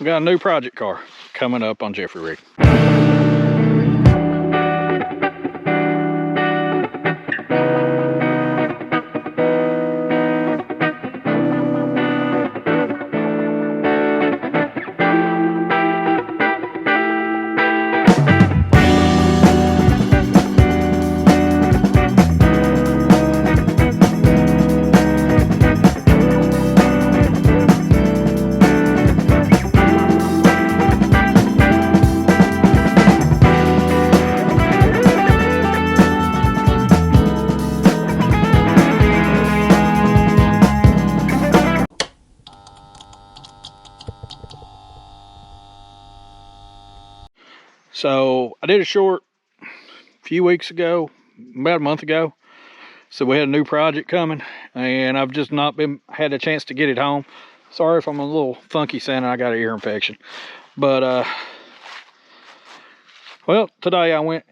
we got a new project car coming up on Jeffrey Rigged. So I did a short a few weeks ago, about a month ago. So we had a new project coming, and I've just not had a chance to get it home. Sorry if I'm a little funky sounding, I got an ear infection. But well, today I went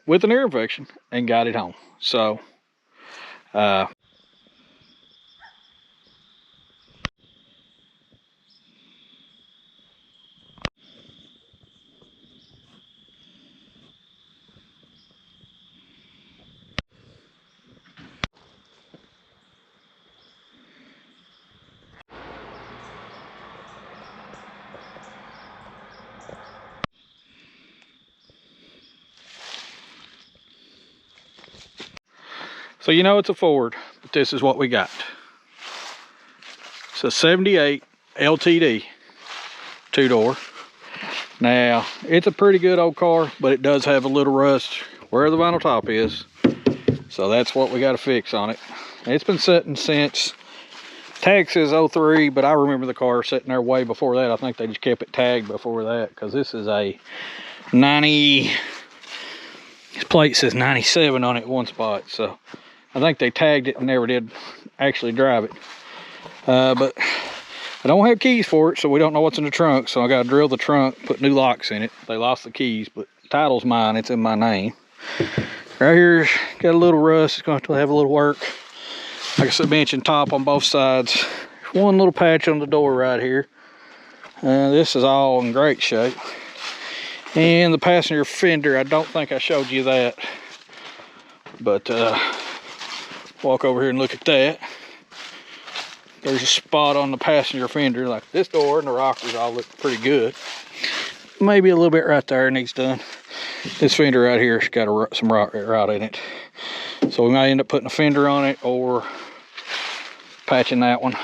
with an ear infection and got it home. So so you know it's a Ford, but this is what we got. It's a 78 LTD, 2-door. Now, it's a pretty good old car, but it does have a little rust where the vinyl top is. So that's what we got to fix on it. It's been sitting since, tag says 03, but I remember the car sitting there way before that. I think they just kept it tagged before that, because this is a 90, this plate says 97 on it in one spot. So I think they tagged it and never did actually drive it. But I don't have keys for it, so we don't know what's in the trunk. So I got to drill the trunk, put new locks in it. They lost the keys, but the title's mine. It's in my name. Right here, got a little rust. It's going to have a little work. Like I said, mentioned top on both sides. One little patch on the door right here. This is all in great shape. And the passenger fender, I don't think I showed you that. But walk over here and look at that. There's a spot on the passenger fender, like this door and the rockers all look pretty good. Maybe a little bit right there needs done. This fender right here has got some rot in it. So we might end up putting a fender on it or patching that one.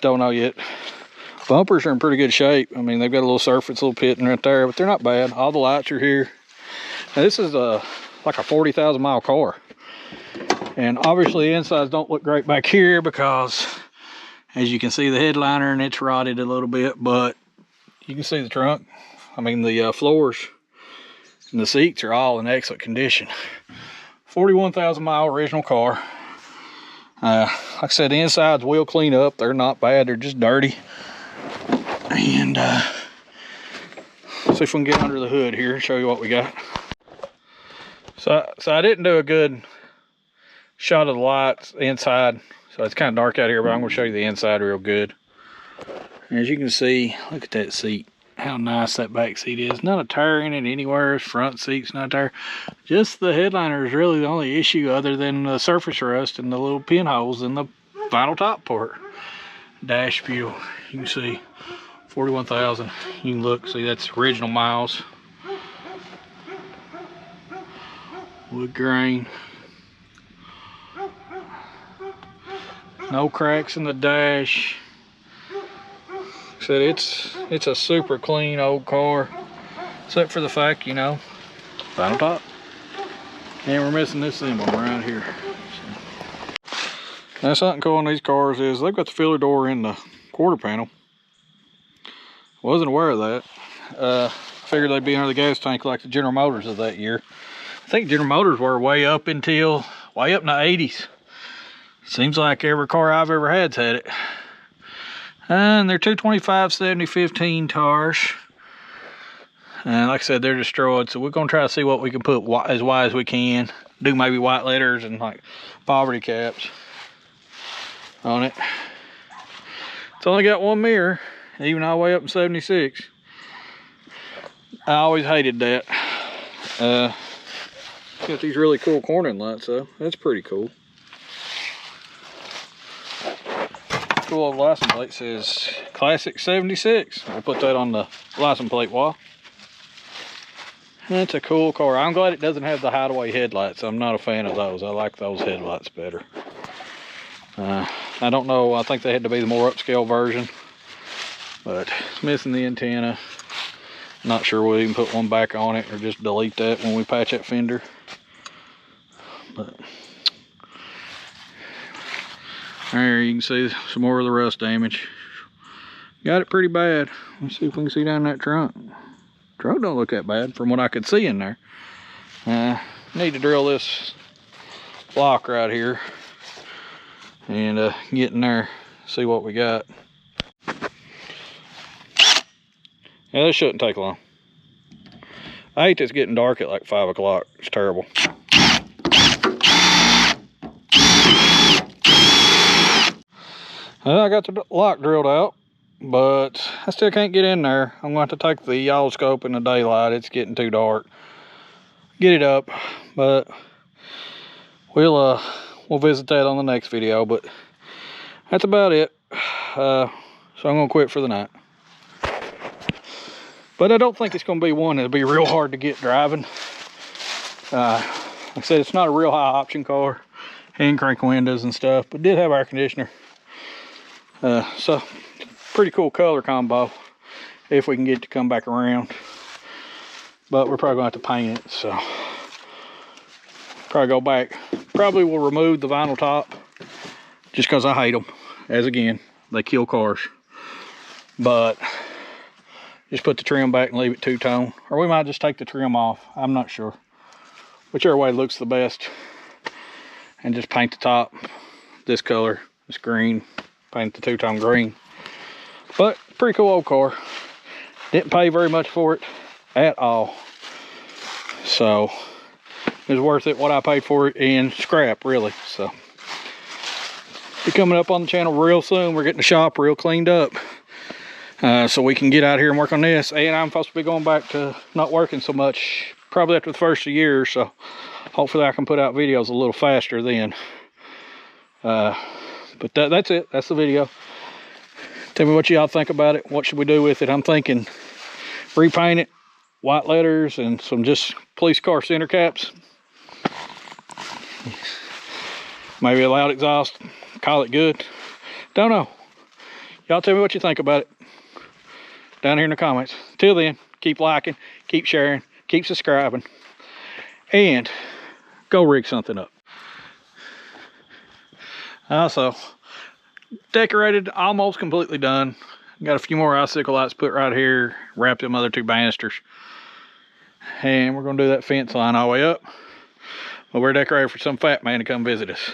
Don't know yet. Bumpers are in pretty good shape. I mean, they've got a little surface, a little pitting right there, but they're not bad. All the lights are here. Now, this is like a 40,000 mile car. And obviously the insides don't look great back here because, as you can see, the headliner and it's rotted a little bit, but you can see the trunk. I mean, the floors and the seats are all in excellent condition. 41,000 mile original car. Like I said, the insides will clean up. They're not bad, they're just dirty. And see if we can get under the hood here and show you what we got. So I didn't do a good shot of the lights inside, so it's kind of dark out here, but I'm going to show you the inside real good. As you can see, look at that seat, how nice that back seat is. Not a tire in it anywhere. Front seat's not a tire. Just the headliner is really the only issue, other than the surface rust and the little pinholes in the vinyl top part. Dash view, you can see 41,000. You can look, see that's original miles. Wood grain. No cracks in the dash. Like I said, it's a super clean old car, except for the fact, you know, vinyl top. And we're missing this symbol right here. So. Now, something cool on these cars is they've got the filler door in the quarter panel. Wasn't aware of that. Figured they'd be under the gas tank like the General Motors of that year. I think General Motors were way up in the 80s. Seems like every car I've ever had's had it. And they're 225 70 15 tires. And like I said, they're destroyed. So we're going to try to see what we can put as wide as we can. Do maybe white letters and like poverty caps on it. It's only got one mirror. even all the way up in 76. I always hated that. Got these really cool cornering lights though. That's pretty cool. Cool old license plate says Classic 76. We'll put that on the license plate wall. That's a cool car. I'm glad it doesn't have the hideaway headlights. I'm not a fan of those. I like those headlights better. I don't know. I think they had to be the more upscale version. But it's missing the antenna. Not sure we'll even put one back on it or just delete that when we patch that fender. But there you can see some more of the rust damage. Got it pretty bad. Let's see if we can see down that trunk. Trunk don't look that bad from what I could see in there. Need to drill this block right here and get in there, see what we got. Yeah, this shouldn't take long. I hate this getting dark at like 5 o'clock. It's terrible. Well, I got the lock drilled out, but I still can't get in there. I'm going to have to take the oscilloscope in the daylight. It's getting too dark. Get it up, but we'll visit that on the next video. But that's about it. So I'm gonna quit for the night. But I don't think it's gonna be one that'll be real hard to get driving. Like I said, it's not a real high option car. Hand crank windows and stuff, but did have air conditioner. So pretty cool color combo if we can get it to come back around. But we're probably gonna have to paint it, so probably go back. Probably will remove the vinyl top just because I hate them. As again, they kill cars. But just put the trim back and leave it two-tone. Or we might just take the trim off. I'm not sure. Whichever way looks the best. And just paint the top this color, this green. Paint the two-tone green. But pretty cool old car. Didn't pay very much for it at all. So it was worth it what I paid for it in scrap, really. So be coming up on the channel real soon. We're getting the shop real cleaned up. So we can get out here and work on this. And I'm supposed to be going back to not working so much probably after the first of the year, so hopefully I can put out videos a little faster then. But that's it. That's the video. Tell me what y'all think about it. What should we do with it? I'm thinking repaint it, white letters, and some just police car center caps. Maybe a loud exhaust. Call it good. Don't know. Y'all tell me what you think about it down here in the comments. Till then, keep liking, keep sharing, keep subscribing, and go rig something up. Also, decorated, almost completely done. Got a few more icicle lights put right here, wrap them other two banisters. And we're gonna do that fence line all the way up. But we're decorated for some fat man to come visit us.